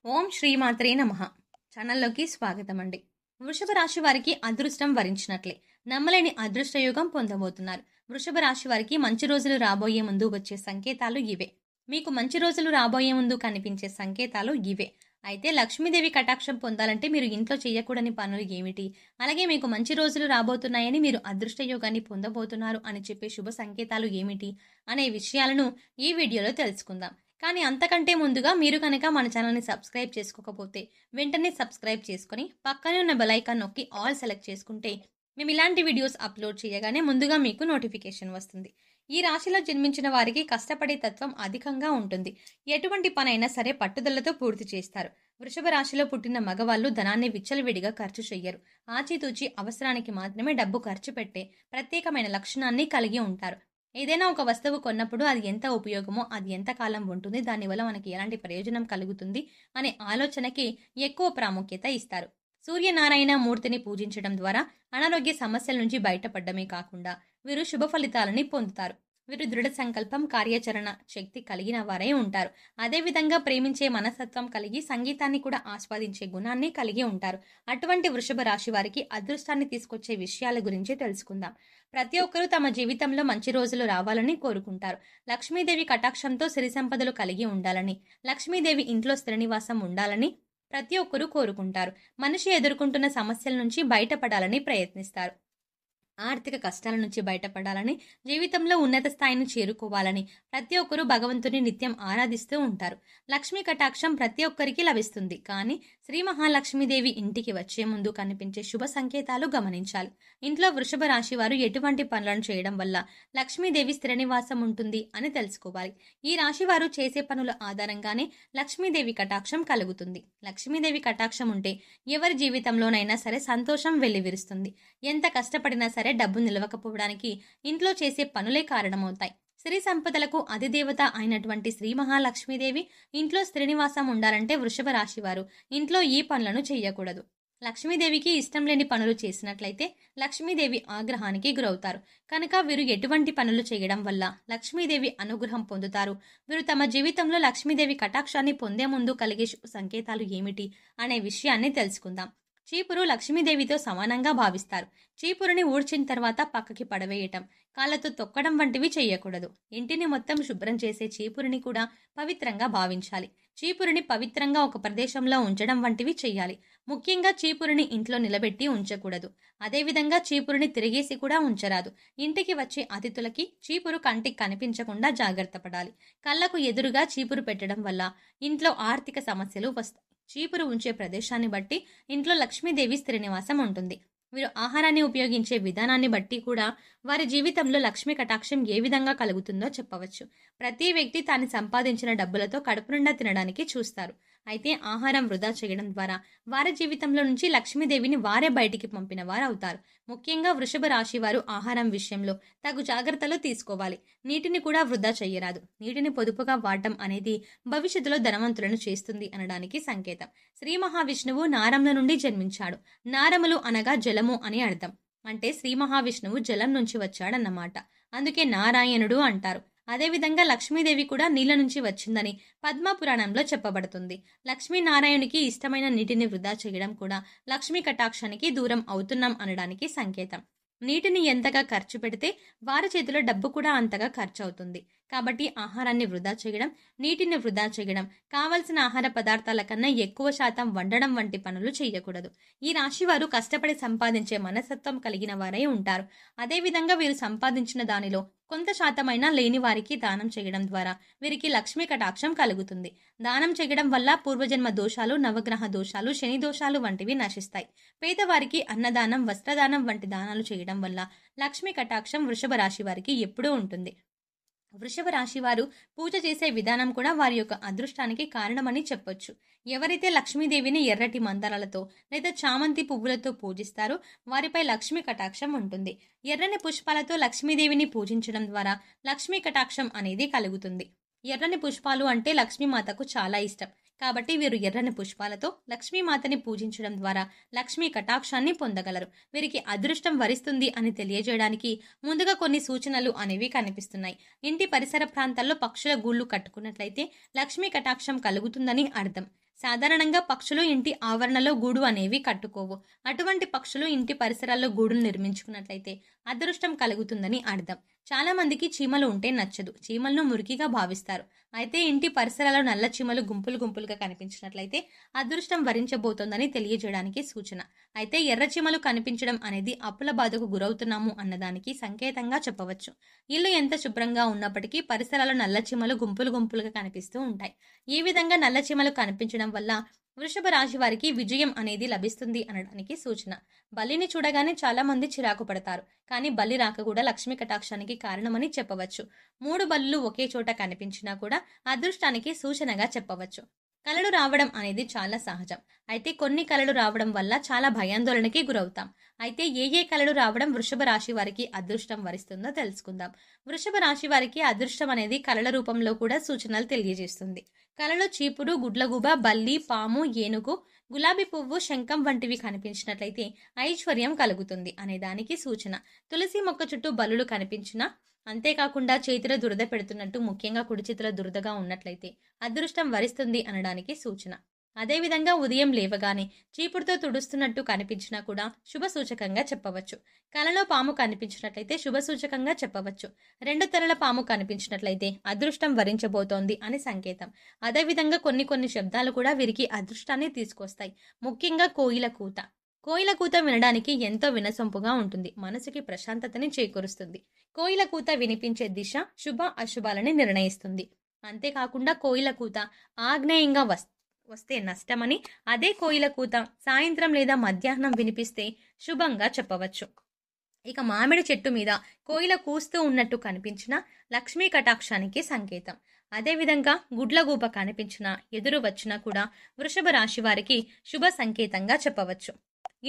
ఓం శ్రీమాత్రే నమః. ఛానల్లోకి స్వాగతం అండి. వృషభ రాశి వారికి అదృష్టం వరించినట్లే నమ్మలేని అదృష్టయోగం పొందబోతున్నారు. వృషభ రాశి వారికి మంచి రోజులు రాబోయే ముందు వచ్చే సంకేతాలు ఇవే. మీకు మంచి రోజులు రాబోయే ముందు కనిపించే సంకేతాలు ఇవే. అయితే లక్ష్మీదేవి కటాక్షం పొందాలంటే మీరు ఇంట్లో చేయకూడని పనులు ఏమిటి, అలాగే మీకు మంచి రోజులు రాబోతున్నాయని, మీరు అదృష్టయోగాన్ని పొందబోతున్నారు అని చెప్పే శుభ సంకేతాలు ఏమిటి అనే విషయాలను ఈ వీడియోలో తెలుసుకుందాం. కానీ అంతకంటే ముందుగా మీరు కనుక మన ఛానల్ని సబ్స్క్రైబ్ చేసుకోకపోతే వెంటనే సబ్స్క్రైబ్ చేసుకొని పక్కనే ఉన్న బెల్ ఐకాన్ నొక్కి ఆల్ సెలెక్ట్ చేసుకుంటే మేము ఇలాంటి వీడియోస్ అప్లోడ్ చేయగానే ముందుగా మీకు నోటిఫికేషన్ వస్తుంది. ఈ రాశిలో జన్మించిన వారికి కష్టపడే తత్వం అధికంగా ఉంటుంది. ఎటువంటి పనైనా సరే పట్టుదలతో పూర్తి చేస్తారు. వృషభ రాశిలో పుట్టిన మగవాళ్ళు ధనాన్ని విచ్చలవిడిగా ఖర్చు చెయ్యరు. ఆచితూచి అవసరానికి మాత్రమే డబ్బు ఖర్చు పెట్టే ప్రత్యేకమైన లక్షణాన్ని కలిగి ఉంటారు. ఏదైనా ఒక వస్తువు కొన్నప్పుడు అది ఎంత ఉపయోగమో, అది ఎంత కాలం ఉంటుంది, దానివల్ల మనకి ఎలాంటి ప్రయోజనం కలుగుతుంది అనే ఆలోచనకి ఎక్కువ ప్రాముఖ్యత ఇస్తారు. సూర్యనారాయణ మూర్తిని పూజించడం ద్వారా అనారోగ్య సమస్యల నుంచి బయటపడమే కాకుండా వీరు శుభ ఫలితాలని పొందుతారు. వీరు దృఢ సంకల్పం, కార్యాచరణ శక్తి కలిగిన వారే ఉంటారు. అదేవిధంగా ప్రేమించే మనస్తత్వం కలిగి సంగీతాన్ని కూడా ఆస్వాదించే గుణాన్ని కలిగి ఉంటారు. అటువంటి వృషభ రాశి వారికి అదృష్టాన్ని తీసుకొచ్చే విషయాల గురించి తెలుసుకుందాం. ప్రతి ఒక్కరూ తమ జీవితంలో మంచి రోజులు రావాలని కోరుకుంటారు. లక్ష్మీదేవి కటాక్షంతో సిరి సంపదలు కలిగి ఉండాలని, లక్ష్మీదేవి ఇంట్లో స్థిరనివాసం ఉండాలని ప్రతి ఒక్కరూ కోరుకుంటారు. మనిషి ఎదుర్కొంటున్న సమస్యల నుంచి బయటపడాలని ప్రయత్నిస్తారు. ఆర్థిక కష్టాల నుంచి బయటపడాలని, జీవితంలో ఉన్నత స్థాయిని చేరుకోవాలని ప్రతి ఒక్కరూ భగవంతుని నిత్యం ఆరాధిస్తూ ఉంటారు. లక్ష్మీ కటాక్షం ప్రతి ఒక్కరికి లభిస్తుంది. కానీ శ్రీ మహాలక్ష్మీదేవి ఇంటికి వచ్చే ముందు కనిపించే శుభ సంకేతాలు గమనించాలి. ఇంట్లో వృషభ రాశి వారు ఎటువంటి పనులను చేయడం వల్ల లక్ష్మీదేవి స్థిర నివాసం ఉంటుంది అని తెలుసుకోవాలి. ఈ రాశి వారు చేసే పనుల ఆధారంగానే లక్ష్మీదేవి కటాక్షం కలుగుతుంది. లక్ష్మీదేవి కటాక్షం ఉంటే ఎవరి జీవితంలోనైనా సరే సంతోషం వెల్లివిరుస్తుంది. ఎంత కష్టపడినా సరే డబ్బు నిలవకపోవడానికి ఇంట్లో చేసే పనులే కారణమవుతాయి. సిరి సంపదలకు అధిదేవత అయినటువంటి శ్రీ మహాలక్ష్మీదేవి ఇంట్లో శ్రీనివాసం ఉండాలంటే వృషభ రాశి వారు ఇంట్లో ఈ పనులను చేయకూడదు. లక్ష్మీదేవికి ఇష్టం లేని పనులు చేసినట్లయితే లక్ష్మీదేవి ఆగ్రహానికి గురవుతారు. కనుక వీరు ఎటువంటి పనులు చేయడం వల్ల లక్ష్మీదేవి అనుగ్రహం పొందుతారు, వీరు తమ జీవితంలో లక్ష్మీదేవి కటాక్షాన్ని పొందే ముందు కలిగే సంకేతాలు ఏమిటి అనే విషయాన్ని తెలుసుకుందాం. చీపురు లక్ష్మీదేవితో సమానంగా భావిస్తారు. చీపురుని ఊడ్చిన తర్వాత పక్కకి పడవేయటం, కాళ్ళతో తొక్కడం వంటివి చేయకూడదు. ఇంటిని మొత్తం శుభ్రం చేసే చీపురుని కూడా పవిత్రంగా భావించాలి. చీపురుని పవిత్రంగా ఒక ప్రదేశంలో ఉంచడం వంటివి చేయాలి. ముఖ్యంగా చీపురుని ఇంట్లో నిలబెట్టి ఉంచకూడదు. అదేవిధంగా చీపురుని తిరిగేసి కూడా ఉంచరాదు. ఇంటికి వచ్చే అతిథులకి చీపురు కంటికి కనిపించకుండా జాగ్రత్త పడాలి. కళ్ళకు ఎదురుగా చీపురు పెట్టడం వల్ల ఇంట్లో ఆర్థిక సమస్యలు వస్తాయి. చీపురు ఉంచే ప్రదేశాన్ని బట్టి ఇంట్లో లక్ష్మీదేవి స్థిర నివాసం ఉంటుంది. వీరు ఆహారాన్ని ఉపయోగించే విధానాన్ని బట్టి కూడా వారి జీవితంలో లక్ష్మీ కటాక్షం ఏ విధంగా కలుగుతుందో చెప్పవచ్చు. ప్రతి వ్యక్తి తాను సంపాదించిన డబ్బులతో కడుపు నిండా తినడానికి చూస్తారు. అయితే ఆహారం వృధా చేయడం ద్వారా వారి జీవితంలో నుంచి లక్ష్మీదేవిని వారే బయటికి పంపిన వారు అవుతారు. ముఖ్యంగా వృషభ రాశి వారు ఆహారం విషయంలో తగు జాగ్రత్తలు తీసుకోవాలి. నీటిని కూడా వృధా చేయరాదు. నీటిని పొదుపుగా వాడటం అనేది భవిష్యత్తులో ధనవంతులను చేస్తుంది అనడానికి సంకేతం. శ్రీ మహావిష్ణువు నారముల నుండి జన్మించాడు. నారములు అనగా జలము అని అర్థం. అంటే శ్రీ మహావిష్ణువు జలం నుంచి వచ్చాడన్నమాట. అందుకే నారాయణుడు అంటారు. అదేవిధంగా లక్ష్మీదేవి కూడా నీళ్ల నుంచి వచ్చిందని పద్మపురాణంలో చెప్పబడుతుంది. లక్ష్మీనారాయణునికి ఇష్టమైన నీటిని వృధా చేయడం కూడా లక్ష్మీ కటాక్షానికి దూరం అవుతున్నాం అనడానికి సంకేతం. నీటిని ఎంతగా ఖర్చు పెడితే వారి చేతిలో డబ్బు కూడా అంతగా ఖర్చు అవుతుంది. కాబట్టి ఆహారాన్ని వృధా చేయడం, నీటిని వృధా చేయడం, కావలసిన ఆహార పదార్థాల కన్నా ఎక్కువ శాతం వండడం వంటి పనులు చేయకూడదు. ఈ రాశి వారు కష్టపడి సంపాదించే మనస్తత్వం కలిగిన వారై ఉంటారు. అదేవిధంగా వీరు సంపాదించిన దానిలో కొంత శాతమైనా లేని వారికి దానం చేయడం ద్వారా వీరికి లక్ష్మీ కటాక్షం కలుగుతుంది. దానం చేయడం వల్ల పూర్వజన్మ దోషాలు, నవగ్రహ దోషాలు, శని దోషాలు వంటివి నశిస్తాయి. పేదవారికి అన్నదానం, వస్త్రదానం వంటి దానాలు చేయడం వల్ల లక్ష్మీ కటాక్షం వృషభ రాశి వారికి ఎప్పుడూ ఉంటుంది. వృషభ రాశి వారు పూజ చేసే విధానం కూడా వారి యొక్క అదృష్టానికి కారణమని చెప్పొచ్చు. ఎవరైతే లక్ష్మీదేవిని ఎర్రటి మందారాలతో లేదా చామంతి పువ్వులతో పూజిస్తారో వారిపై లక్ష్మీ కటాక్షం ఉంటుంది. ఎర్రని పుష్పాలతో లక్ష్మీదేవిని పూజించడం ద్వారా లక్ష్మీ కటాక్షం అనేది కలుగుతుంది. ఎర్రని పుష్పాలు అంటే లక్ష్మీమాతకు చాలా ఇష్టం. కాబట్టి వీరు ఎర్రని పుష్పాలతో లక్ష్మీమాతని పూజించడం ద్వారా లక్ష్మీ కటాక్షాన్ని పొందగలరు. వీరికి అదృష్టం వరిస్తుంది అని తెలియజేయడానికి ముందుగా కొన్ని సూచనలు అనేవి కనిపిస్తున్నాయి. ఇంటి పరిసర ప్రాంతాల్లో పక్షుల గూళ్లు కట్టుకున్నట్లయితే లక్ష్మీ కటాక్షం కలుగుతుందని అర్థం. సాధారణంగా పక్షులు ఇంటి ఆవరణలో గూడు అనేవి కట్టుకోవు. అటువంటి పక్షులు ఇంటి పరిసరాల్లో గూడును నిర్మించుకున్నట్లయితే అదృష్టం కలుగుతుందని అర్థం. చాలా మందికి చీమలు ఉంటే నచ్చదు. చీమలను మురికిగా భావిస్తారు. అయితే ఇంటి పరిసరాల్లో నల్ల చీమలు గుంపులు గుంపులుగా కనిపించినట్లయితే అదృష్టం వరించబోతోందని తెలియజేయడానికి సూచన. అయితే ఎర్ర చీమలు కనిపించడం అనేది అప్పుల బాధకు గురవుతున్నాము అన్నదానికి సంకేతంగా చెప్పవచ్చు. ఇల్లు ఎంత శుభ్రంగా ఉన్నప్పటికీ పరిసరాల్లో నల్ల చీమలు గుంపులు గుంపులుగా కనిపిస్తూ ఉంటాయి. ఈ విధంగా నల్ల చీమలు కనిపించడం వల్ల వృషభ రాశి వారికి విజయం అనేది లభిస్తుంది అనడానికి సూచన. బలిని చూడగానే చాలా మంది చిరాకు పడతారు. కానీ బలి రాక కూడా లక్ష్మీ కటాక్షానికి కారణమని చెప్పవచ్చు. 3 బలులు ఒకే చోట కనిపించినా కూడా అదృష్టానికి సూచనగా చెప్పవచ్చు. కలలు రావడం అనేది చాలా సహజం. అయితే కొన్ని కలలు రావడం వల్ల చాలా భయాందోళనకి గురవుతాం. అయితే ఏ కలలు రావడం వృషభ రాశి వారికి అదృష్టం వరిస్తుందో తెలుసుకుందాం. వృషభ రాశి వారికి అదృష్టం అనేది కలల రూపంలో కూడా సూచనలు తెలియజేస్తుంది. కలలో చీపురు, గుడ్లగూబ, బల్లి, పాము, ఏనుగు, గులాబీ పువ్వు, శంఖం వంటివి కనిపించినట్లయితే ఐశ్వర్యం కలుగుతుంది అనే దానికి సూచన. తులసి మొక్క చుట్టూ బలులు కనిపించినా, అంతేకాకుండా చేతిలో దురద పెడుతున్నట్టు, ముఖ్యంగా కుడి చేతిలో దురదగా ఉన్నట్లయితే అదృష్టం వరిస్తుంది అనడానికి సూచన. అదేవిధంగా ఉదయం లేవగానే చీపురుతో తుడుస్తున్నట్టు కనిపించినా కూడా శుభ సూచకంగా చెప్పవచ్చు. కలలో పాము కనిపించినట్లయితే శుభ సూచకంగా చెప్పవచ్చు. 2 తలల పాము కనిపించినట్లయితే అదృష్టం వరించబోతోంది అని సంకేతం. అదేవిధంగా కొన్ని శబ్దాలు కూడా వీరికి అదృష్టాన్ని తీసుకొస్తాయి. ముఖ్యంగా కోయిల కూత. కోయిల కూత వినడానికి ఎంతో వినసొంపుగా ఉంటుంది. మనసుకి ప్రశాంతతని చేకూరుస్తుంది. కోయిల కూత వినిపించే దిశ శుభ అశుభాలని నిర్ణయిస్తుంది. అంతేకాకుండా కోయిల కూత ఆగ్నేయంగా వస్తే నష్టమని, అదే కోయిల కూత సాయంత్రం లేదా మధ్యాహ్నం వినిపిస్తే శుభంగా చెప్పవచ్చు. ఇక మామిడి చెట్టు మీద కోయిల కూస్తూ ఉన్నట్టు కనిపించిన లక్ష్మీ కటాక్షానికి సంకేతం. అదేవిధంగా గుడ్లగూబ కనిపించినా, ఎదురు వచ్చినా కూడా వృషభ రాశి వారికి శుభ సంకేతంగా చెప్పవచ్చు.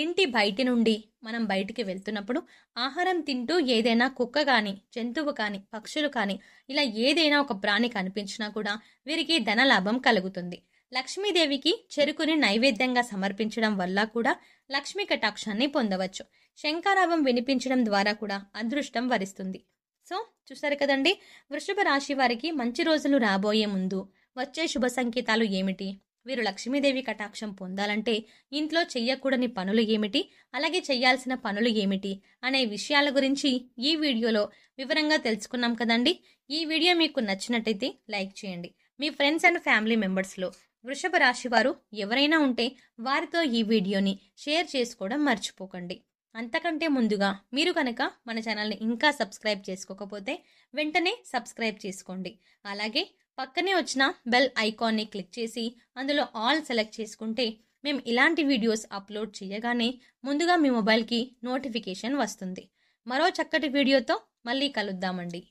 ఇంటి బయటి నుండి మనం బయటికి వెళ్తున్నప్పుడు ఆహారం తింటూ ఏదైనా కుక్క కానీ, జంతువు కానీ, పక్షులు కానీ ఇలా ఏదైనా ఒక ప్రాణి కనిపించినా కూడా వీరికి ధనలాభం కలుగుతుంది. లక్ష్మీదేవికి చెరుకుని నైవేద్యంగా సమర్పించడం వల్ల కూడా లక్ష్మీ కటాక్షాన్ని పొందవచ్చు. శంఖారావం వినిపించడం ద్వారా కూడా అదృష్టం వరిస్తుంది. సో చూసారు కదండి, వృషభ రాశి వారికి మంచి రోజులు రాబోయే ముందు వచ్చే శుభ సంకేతాలు ఏమిటి, వీరు లక్ష్మీదేవి కటాక్షం పొందాలంటే ఇంట్లో చెయ్యకూడని పనులు ఏమిటి, అలాగే చేయాల్సిన పనులు ఏమిటి అనే విషయాల గురించి ఈ వీడియోలో వివరంగా తెలుసుకున్నాం కదండి. ఈ వీడియో మీకు నచ్చినట్టయితే లైక్ చేయండి. మీ ఫ్రెండ్స్ అండ్ ఫ్యామిలీ మెంబర్స్లో వృషభ రాశి వారు ఎవరైనా ఉంటే వారితో ఈ వీడియోని షేర్ చేసుకోవడం మర్చిపోకండి. అంతకంటే ముందుగా మీరు కనుక మన ఛానల్ని ఇంకా సబ్స్క్రైబ్ చేసుకోకపోతే వెంటనే సబ్స్క్రైబ్ చేసుకోండి. అలాగే పక్కనే వచ్చిన బెల్ ఐకాన్ని క్లిక్ చేసి అందులో ఆల్ సెలెక్ట్ చేసుకుంటే మేము ఇలాంటి వీడియోస్ అప్లోడ్ చేయగానే ముందుగా మీ మొబైల్కి నోటిఫికేషన్ వస్తుంది. మరో చక్కటి వీడియోతో మళ్ళీ కలుద్దామండి.